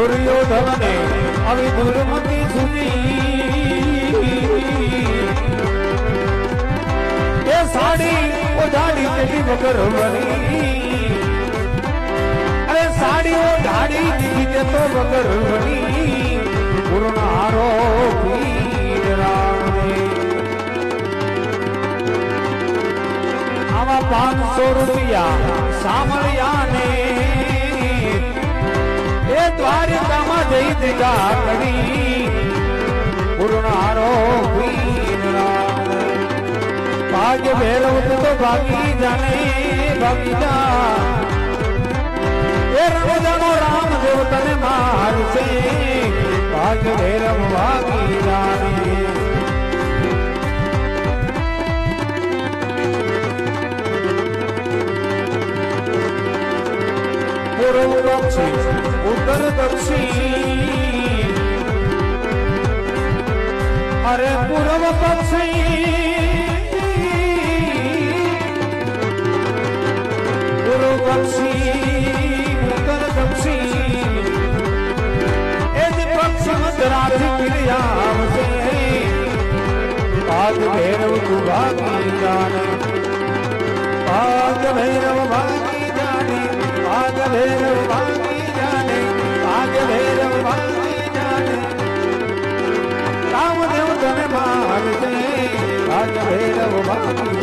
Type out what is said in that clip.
દુર્યોધન ને આવી દુર્મતી સુધી એ સાડી ઓઢાડી તેની વગર વળી અરે સાડી ઓઢાડી દીધી તે તો વગર વળી પૂર્ણારો પીર રામે આમાં 500 રૂપિયા સામળિયા ને એ દ્વારિકામાં જઈ દીધા કરી પૂર્ણારો પીર રામ ભાગ્ય ભેરવ તો ભાગી જાને ભાગી જા એ રમજાનો રામદેવ તને મારશે ભાગ્ય ભેરવ ભાગી જાને પૂર્વ પક્ષી ઉત્તર દક્ષિણ અરે પૂર્વ પક્ષી પૂર્વ પક્ષી ઉત્તર દક્ષિણ એ જ પક્ષ મધરાથી પીડ્યા આવશે ભાગ ભૈરવ તું ભાગી જાને ભાગ ભૈરવ ભાગી જાને ભાગ ભૈરવ ભાગી જાને ભાગ ભૈરવ ભાગી જાને રામદેવ તને મારશે ભાગ ભૈરવ ભાગી